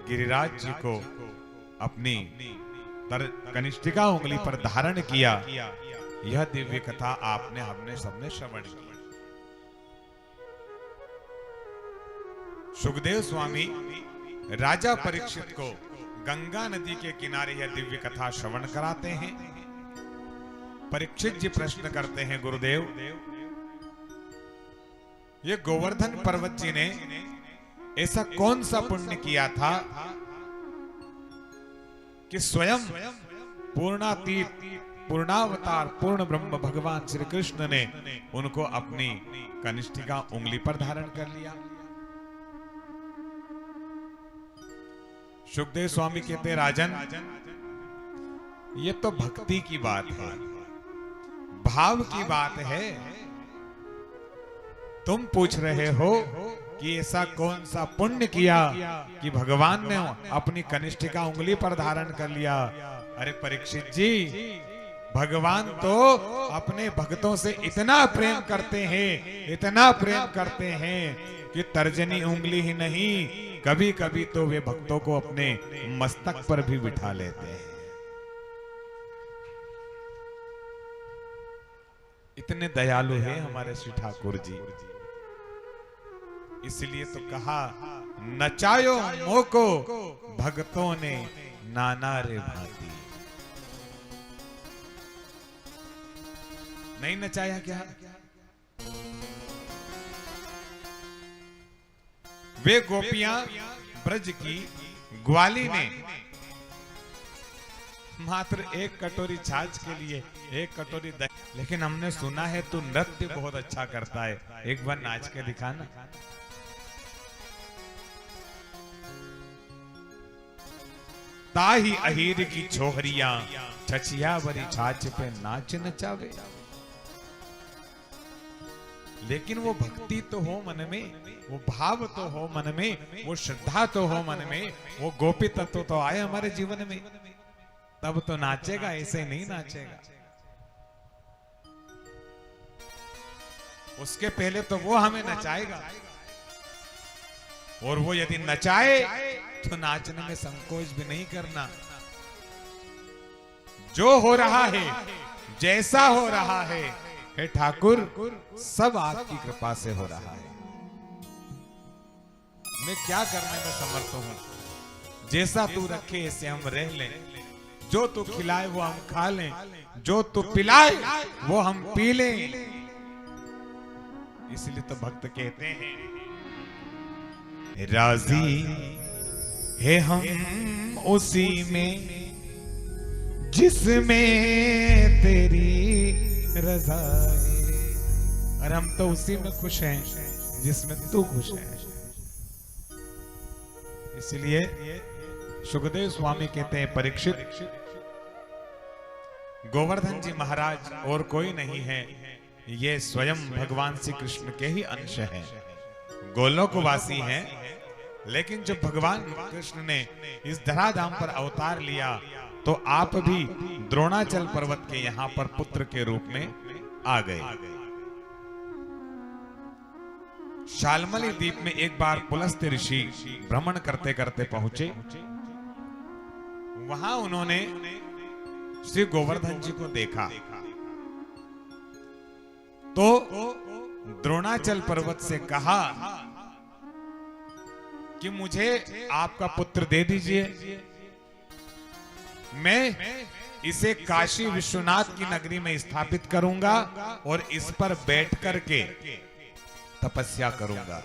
गिरिराज जी को अपनी कनिष्ठिका उंगली पर धारण किया, यह दिव्य कथा आपने हमने सबने श्रवण की। सुखदेव स्वामी राजा परीक्षित को गंगा नदी के किनारे यह दिव्य कथा श्रवण कराते हैं। परीक्षित जी प्रश्न करते हैं, गुरुदेव ये गोवर्धन पर्वत जी ने ऐसा कौन सा पुण्य किया था कि स्वयं पूर्णातीत पूर्णावतार पूर्ण ब्रह्म भगवान श्री कृष्ण ने उनको अपनी कनिष्ठिका उंगली पर धारण कर लिया। सुखदेव स्वामी कहते, राजन ये तो भक्ति की बात है, भाव की बात है। तुम पूछ रहे हो कि ऐसा कौन सा पुण्य किया कि भगवान ने अपनी कनिष्ठिका उंगली पर धारण कर लिया। अरे परीक्षित जी, भगवान तो अपने भक्तों से इतना प्रेम करते हैं, इतना प्रेम करते हैं कि तर्जनी उंगली ही नहीं, कभी कभी तो वे भक्तों को अपने मस्तक पर भी बिठा लेते हैं। इतने दयालु हैं हमारे श्री ठाकुर जी। इसलिए तो कहा, नचायो मोको भक्तों ने नाना रे भांति। नहीं नचाया क्या? वे गोपियां ब्रज की ग्वाली ने मात्र एक कटोरी छाछ के लिए एक कटोरी दही, लेकिन हमने सुना है तू नृत्य बहुत अच्छा करता है, एक बार नाच के दिखाना। ताही अहीर की छोहरियां छछिया भरी छाछ पे नाच नचावे। लेकिन वो भक्ति तो हो मन में, वो भाव तो हो मन में, वो श्रद्धा तो हो मन में, वो गोपी तत्व तो आए हमारे जीवन में, तब तो नाचेगा, ऐसे नहीं नाचेगा। उसके पहले तो वो हमें नचाएगा, और वो यदि नचाए तो नाचने में संकोच भी नहीं करना। जो हो रहा है, जैसा हो रहा है, हे ठाकुर सब आपकी कृपा से हो रहा है। मैं क्या करने में समर्थ हूं? जैसा तू रखे ऐसे हम रह लें, जो तू खिलाए वो हम खा लें, जो तू पिलाए वो हम पी लें। इसलिए तो भक्त कहते हैं, राजी है हम उसी में जिसमें तेरी रजा है। और हम तो उसी में खुश हैं जिसमें तू खुश है। इसलिए सुखदेव स्वामी कहते हैं, परीक्षित गोवर्धन जी महाराज और कोई नहीं है, ये स्वयं भगवान श्री कृष्ण के ही अंश हैं, गोलोकवासी हैं। लेकिन जब भगवान कृष्ण ने इस धराधाम पर अवतार लिया तो आप भी द्रोणाचल पर्वत के यहां पर पुत्र के रूप में आ गए। शाल्मली द्वीप में एक बार पुलस्त ऋषि भ्रमण करते करते पहुंचे। वहां उन्होंने श्री गोवर्धन जी को देखा तो द्रोणाचल पर्वत से कहा कि मुझे आपका पुत्र दे दीजिए, मैं इसे काशी विश्वनाथ की नगरी में स्थापित करूंगा और इस पर बैठ करके तपस्या करूंगा।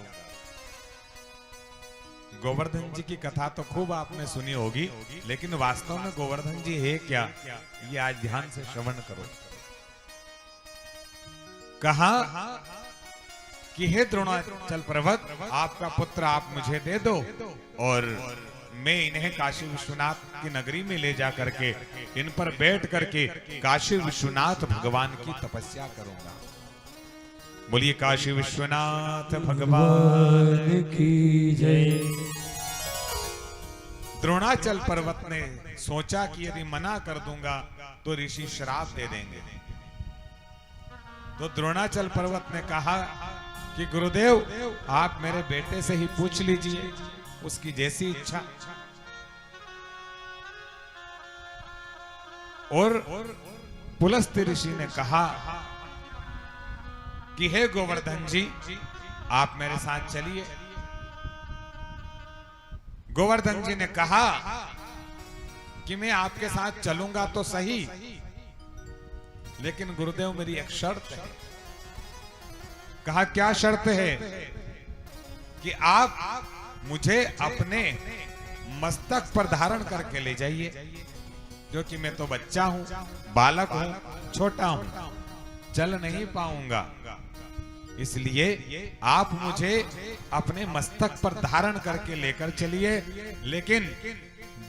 गोवर्धन जी की कथा तो खूब आपने सुनी होगी, लेकिन वास्तव में गोवर्धन जी है क्या, ये आज ध्यान से श्रवण करो। कहा कि हे द्रोणाचल पर्वत, आपका पुत्र आप मुझे दे दो और मैं इन्हें काशी विश्वनाथ की नगरी में ले जा करके इन पर बैठ करके काशी विश्वनाथ भगवान की तपस्या करूंगा। बोलिए काशी विश्वनाथ भगवान की जय। द्रोणाचल पर्वत ने सोचा कि यदि मना कर दूंगा तो ऋषि श्राप दे देंगे। तो द्रोणाचल पर्वत ने कहा कि गुरुदेव आप मेरे बेटे से ही पूछ लीजिए, उसकी जैसी इच्छा। और पुलस्त ऋषि ने कहा कि हे गोवर्धन जी, आप मेरे साथ चलिए। गोवर्धन जी ने कहा कि मैं आपके साथ चलूंगा तो सही, लेकिन गुरुदेव मेरी एक शर्त है। कहा क्या शर्त है? कि आप मुझे अपने मस्तक पर धारण करके ले जाइए, क्योंकि मैं तो बच्चा हूं, बालक हूं, छोटा हूं, चल नहीं पाऊंगा। इसलिए आप मुझे अपने मस्तक पर धारण करके लेकर चलिए, लेकिन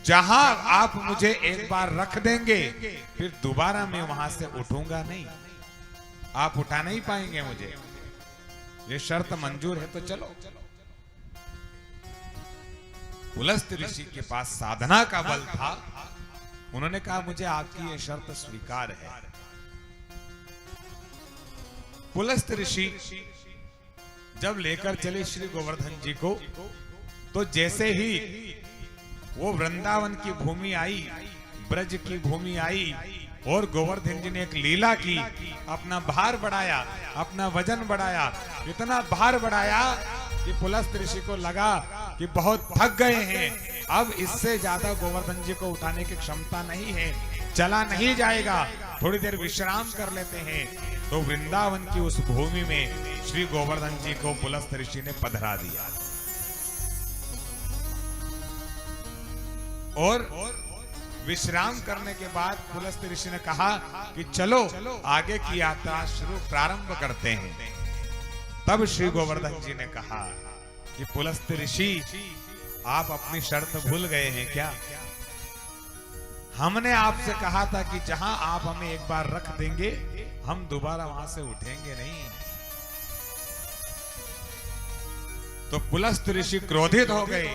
जहां आप मुझे एक बार रख देंगे फिर दोबारा मैं वहां से उठूंगा नहीं, आप उठा नहीं पाएंगे मुझे। ये शर्त मंजूर है तो चलो। पुलस्त ऋषि के पास साधना का बल था, उन्होंने कहा मुझे आपकी ये शर्त स्वीकार है। पुलस्त ऋषि जब लेकर चले श्री गोवर्धन जी को, तो जैसे ही वो वृंदावन की भूमि आई, ब्रज की भूमि आई, और गोवर्धन जी ने एक लीला की, अपना भार बढ़ाया, अपना वजन बढ़ाया, इतना भार बढ़ाया कि पुलस्त ऋषि को लगा कि बहुत थक गए हैं, अब इससे ज्यादा गोवर्धन जी को उठाने की क्षमता नहीं है, चला नहीं जाएगा, थोड़ी देर विश्राम कर लेते हैं। तो वृंदावन की उस भूमि में श्री गोवर्धन जी को पुलस्त ऋषि ने पधरा दिया और विश्राम करने के बाद पुलस्त ऋषि ने कहा कि चलो आगे की यात्रा शुरू प्रारंभ करते हैं। तब श्री गोवर्धन जी ने कहा कि पुलस्त ऋषि, आप अपनी शर्त भूल गए हैं क्या? हमने आपसे कहा था कि जहां आप हमें एक बार रख देंगे हम दोबारा वहां से उठेंगे नहीं। तो पुलस्त ऋषि क्रोधित हो गए।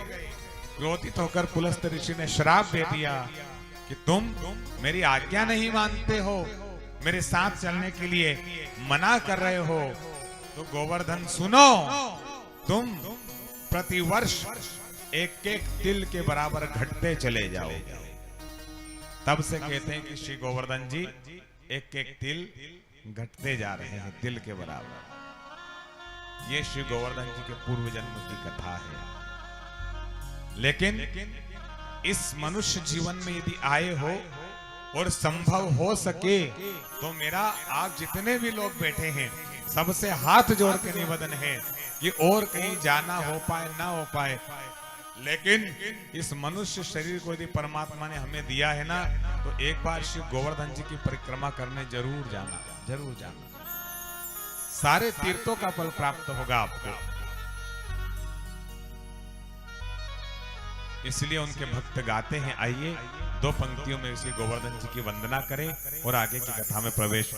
क्रोधित होकर पुलस्त ऋषि ने श्राप दे दिया कि तुम मेरी आज्ञा नहीं मानते हो, मेरे साथ चलने के लिए मना कर रहे हो। तो गोवर्धन सुनो, तुम प्रतिवर्ष एक एक तिल के बराबर घटते चले जाओगे। तब से कहते हैं कि श्री गोवर्धन जी एक एक तिल घटते जा रहे हैं, तिल के बराबर। ये श्री गोवर्धन जी के पूर्व जन्म की कथा है। लेकिन इस मनुष्य जीवन में यदि आए हो और संभव हो सके तो मेरा, आप जितने भी लोग बैठे हैं सबसे हाथ जोड़ के निवेदन है कि और कहीं जाना हो पाए ना हो पाए, लेकिन इस मनुष्य शरीर को यदि परमात्मा ने हमें दिया है ना, तो एक बार श्री गोवर्धन जी की परिक्रमा करने जरूर जाना, जरूर जाना। सारे तीर्थों का फल प्राप्त होगा आपको। इसलिए उनके भक्त गाते हैं। आइए 2 पंक्तियों में श्री गोवर्धन जी की वंदना करें और आगे की कथा में प्रवेश